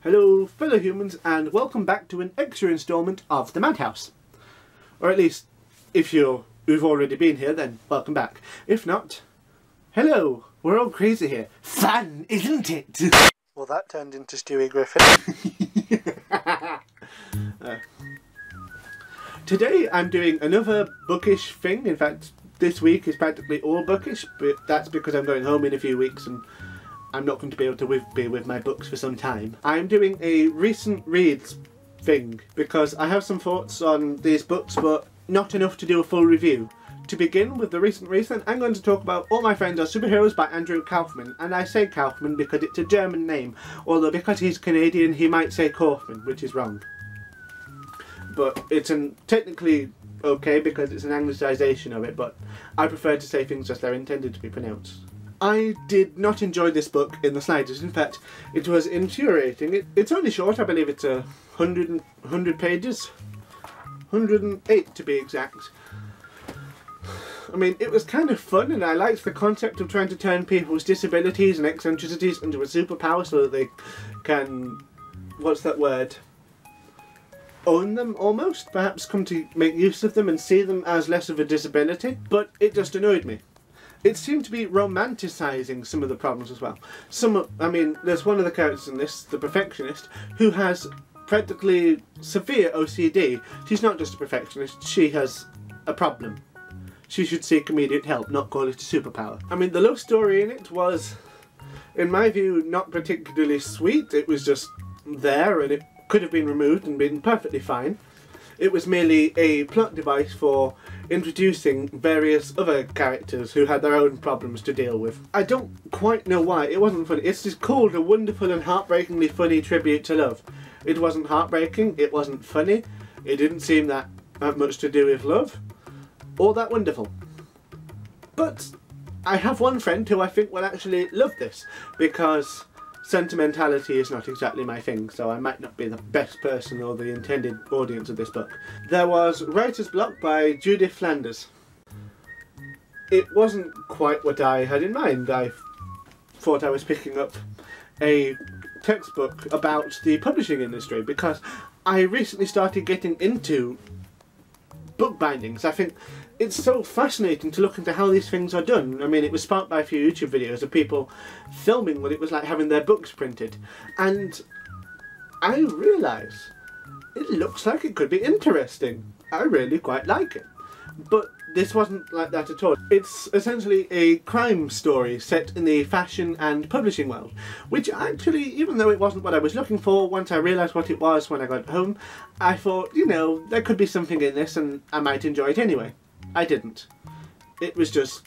Hello fellow humans and welcome back to an extra instalment of the Madhouse. Or at least, if you've already been here, then welcome back. If not, hello, we're all crazy here. Fun, isn't it? Well, that turned into Stewie Griffin. Today I'm doing another bookish thing. In fact, this week is practically all bookish, but that's because I'm going home in a few weeks and I'm not going to be able to be with my books for some time. I'm doing a recent reads thing because I have some thoughts on these books but not enough to do a full review. To begin with the recent reads, I'm going to talk about All My Friends Are Superheroes by Andrew Kaufman, and I say Kaufman because it's a German name, although because he's Canadian he might say Kaufman, which is wrong. But it's technically okay because it's an anglicisation of it, but I prefer to say things as they're intended to be pronounced. I did not enjoy this book in the slightest. In fact, it was infuriating. It's only short, I believe it's 100 pages. 108 to be exact. I mean, it was kind of fun and I liked the concept of trying to turn people's disabilities and eccentricities into a superpower so that they can, what's that word? Own them almost? Perhaps come to make use of them and see them as less of a disability. But it just annoyed me. It seemed to be romanticising some of the problems as well. I mean, there's one of the characters in this, the perfectionist, who has practically severe OCD. She's not just a perfectionist, she has a problem. She should seek immediate help, not call it a superpower. I mean, the love story in it was, in my view, not particularly sweet. It was just there and it could have been removed and been perfectly fine. It was merely a plot device for introducing various other characters who had their own problems to deal with. I don't quite know why. It wasn't funny. It's just called a wonderful and heartbreakingly funny tribute to love. It wasn't heartbreaking, it wasn't funny, it didn't seem that much to do with love, or that wonderful. But I have one friend who I think will actually love this, because sentimentality is not exactly my thing, so I might not be the best person or the intended audience of this book. There was Writer's Block by Judith Flanders. It wasn't quite what I had in mind. I thought I was picking up a textbook about the publishing industry because I recently started getting into book bindings. I think it's so fascinating to look into how these things are done. I mean, it was sparked by a few YouTube videos of people filming what it was like having their books printed, and I realise it looks like it could be interesting. I really quite like it. But this wasn't like that at all. It's essentially a crime story set in the fashion and publishing world, which actually, even though it wasn't what I was looking for, once I realised what it was when I got home, I thought, you know, there could be something in this and I might enjoy it anyway. I didn't. It was just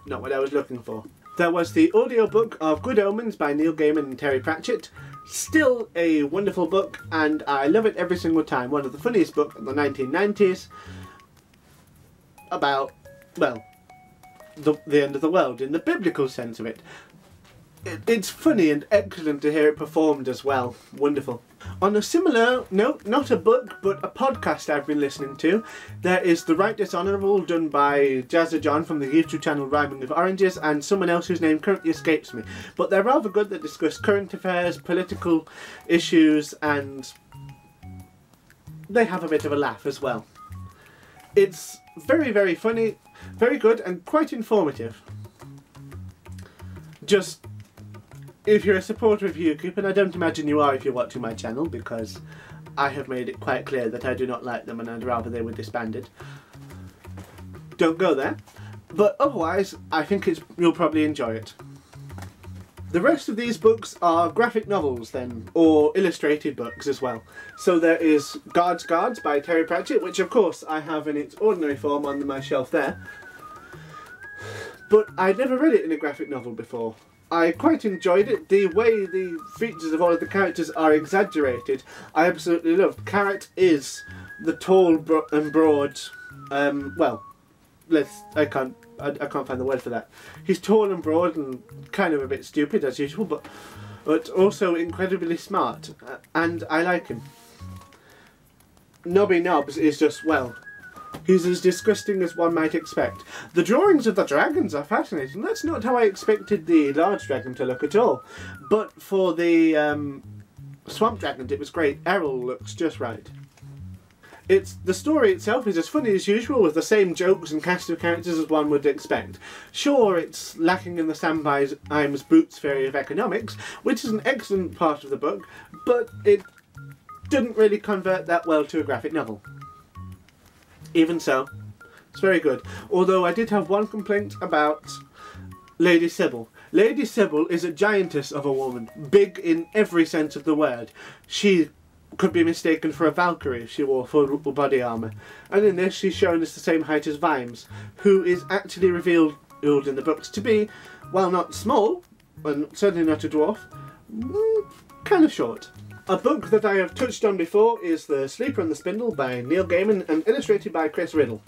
not what I was looking for. There was the audiobook of Good Omens by Neil Gaiman and Terry Pratchett. Still a wonderful book and I love it every single time. One of the funniest books in the 1990s. About, well, the end of the world in the biblical sense of it. It's funny and excellent to hear it performed as well. Wonderful. On a similar note, not a book but a podcast I've been listening to, there is The Right Dishonourable done by Jazza John from the YouTube channel Rhyming with Oranges and someone else whose name currently escapes me. But they're rather good. They discuss current affairs, political issues, and they have a bit of a laugh as well. It's very, very funny, very good and quite informative. Just, if you're a supporter of UKIP, and I don't imagine you are if you're watching my channel because I have made it quite clear that I do not like them and I'd rather they were disbanded, don't go there. But otherwise, I think you'll probably enjoy it. The rest of these books are graphic novels then, or illustrated books as well. So there is Guards by Terry Pratchett, which of course I have in its ordinary form on my shelf there. But I'd never read it in a graphic novel before. I quite enjoyed it. The way the features of all of the characters are exaggerated, I absolutely loved. Carrot is the tall and broad, well, I can't find the word for that. He's tall and broad and kind of a bit stupid as usual, but also incredibly smart, and I like him. Nobby Nobbs is just, well, he's as disgusting as one might expect. The drawings of the dragons are fascinating. That's not how I expected the large dragon to look at all. But for the swamp dragons. It was great. Errol looks just right. The story itself is as funny as usual, with the same jokes and cast of characters as one would expect. Sure, it's lacking in the Samwise Boots theory of economics, which is an excellent part of the book, but it didn't really convert that well to a graphic novel. Even so, it's very good. Although I did have one complaint about Lady Sybil. Lady Sybil is a giantess of a woman, big in every sense of the word. She could be mistaken for a Valkyrie if she wore full body armour. And in this she's shown as the same height as Vimes, who is actually revealed in the books to be, while not small, and certainly not a dwarf, kind of short. A book that I have touched on before is The Sleeper and the Spindle by Neil Gaiman and illustrated by Chris Riddle.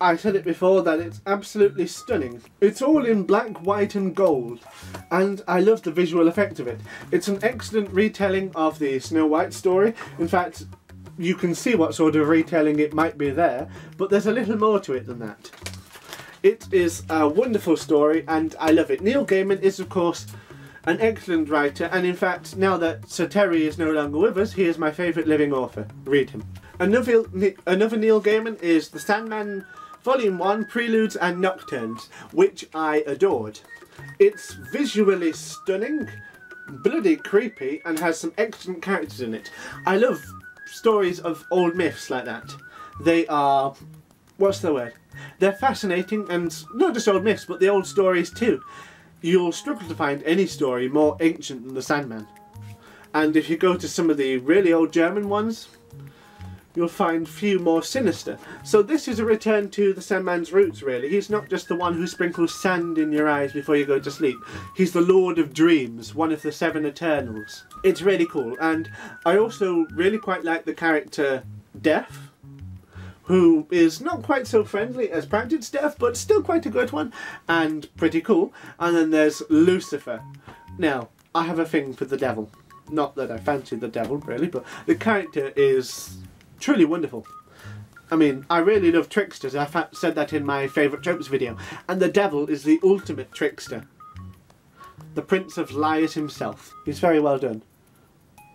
I said it before that it's absolutely stunning. It's all in black, white and gold, and I love the visual effect of it. It's an excellent retelling of the Snow White story. In fact, you can see what sort of retelling it might be there, but there's a little more to it than that. It is a wonderful story and I love it. Neil Gaiman is of course an excellent writer, and in fact now that Sir Terry is no longer with us, he is my favourite living author. Read him. Another Neil Gaiman is The Sandman Volume 1, Preludes and Nocturnes, which I adored. It's visually stunning, bloody creepy, and has some excellent characters in it. I love stories of old myths like that. They are, what's the word? They're fascinating, and not just old myths, but the old stories too. You'll struggle to find any story more ancient than the Sandman. And if you go to some of the really old German ones, you'll find few more sinister. So this is a return to the Sandman's roots, really. He's not just the one who sprinkles sand in your eyes before you go to sleep. He's the Lord of Dreams, one of the Seven Eternals. It's really cool, and I also really quite like the character Death, who is not quite so friendly as Practice Death, but still quite a good one, and pretty cool. And then there's Lucifer. Now, I have a thing for the devil. Not that I fancy the devil, really, but the character is truly wonderful. I mean, I really love tricksters. I said that in my favourite tropes video. And the devil is the ultimate trickster. The Prince of Lies himself. He's very well done.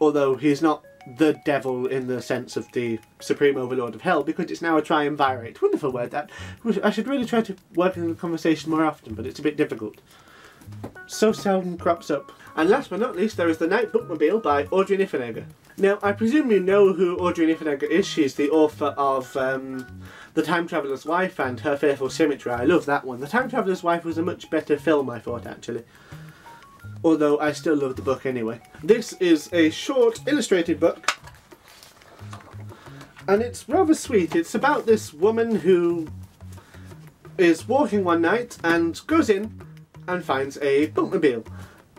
Although he's not the devil in the sense of the Supreme Overlord of Hell, because it's now a triumvirate. Wonderful word, that. I should really try to work in the conversation more often, but it's a bit difficult. So seldom crops up. And last but not least, there is The Night Bookmobile by Audrey Niffenegger. Now, I presume you know who Audrey Niffenegger is. She's the author of The Time Traveller's Wife and Her Fearful Symmetry. I love that one. The Time Traveller's Wife was a much better film, I thought, actually. Although I still love the book anyway. This is a short illustrated book, and it's rather sweet. It's about this woman who is walking one night and goes in and finds a bookmobile.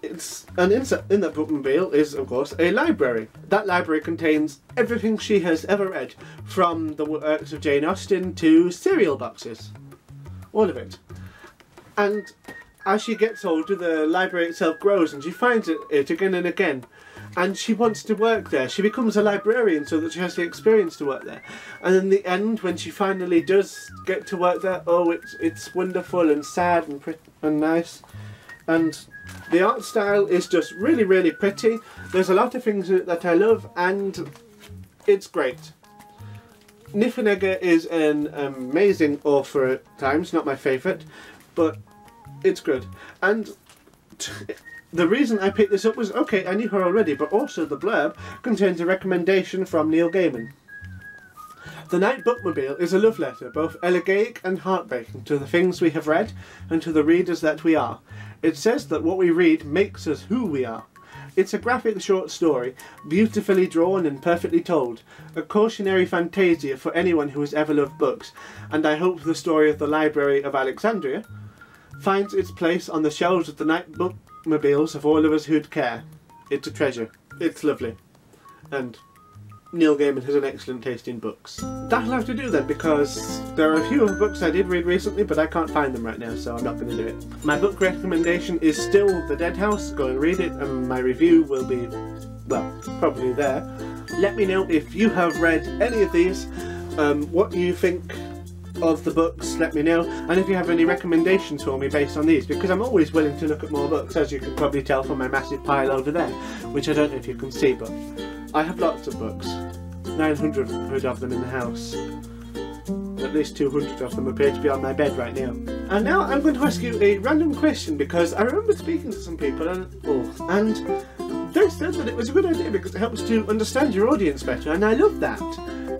And in that bookmobile is, of course, a library. That library contains everything she has ever read, from the works of Jane Austen to cereal boxes. All of it. And as she gets older, the library itself grows, and she finds it again and again. And she wants to work there. She becomes a librarian so that she has the experience to work there. And in the end, when she finally does get to work there, oh, it's wonderful and sad and pretty and nice. And the art style is just really, really pretty. There's a lot of things in it that I love, and it's great. Niffenegger is an amazing author at times, not my favourite, but it's good. And the reason I picked this up was, okay, I knew her already, but also the blurb contains a recommendation from Neil Gaiman. The Night Bookmobile is a love letter, both elegiac and heartbreaking, to the things we have read and to the readers that we are. It says that what we read makes us who we are. It's a graphic short story, beautifully drawn and perfectly told, a cautionary fantasia for anyone who has ever loved books, and I hope the story of the Library of Alexandria finds its place on the shelves of the Night Bookmobiles of all of us who'd care. It's a treasure. It's lovely. And Neil Gaiman has an excellent taste in books. That'll have to do then, because there are a few books I did read recently, but I can't find them right now, so I'm not going to do it. My book recommendation is still The Dead House. Go and read it, and my review will be, well, probably there. Let me know if you have read any of these, what you think of the books, let me know, and if you have any recommendations for me based on these, because I'm always willing to look at more books, as you can probably tell from my massive pile over there, which I don't know if you can see, but I have lots of books. 900 of them in the house. At least 200 of them appear to be on my bed right now. And now I'm going to ask you a random question, because I remember speaking to some people and they said that it was a good idea because it helps to understand your audience better, and I love that.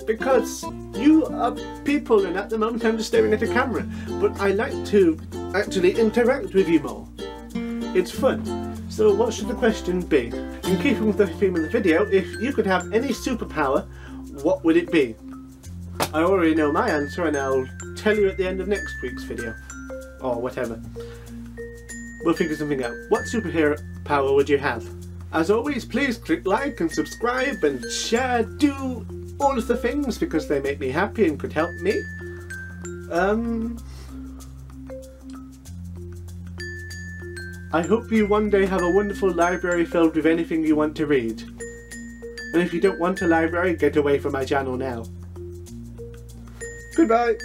Because you are people, and at the moment I'm just staring at a camera, but I like to actually interact with you more. It's fun. So what should the question be? In keeping with the theme of the video, if you could have any superpower, what would it be? I already know my answer, and I'll tell you at the end of next week's video. Or whatever. We'll figure something out. What superhero power would you have? As always, please click like and subscribe and share, do all of the things because they make me happy and could help me. I hope you one day have a wonderful library filled with anything you want to read. And if you don't want a library, get away from my channel now. Goodbye!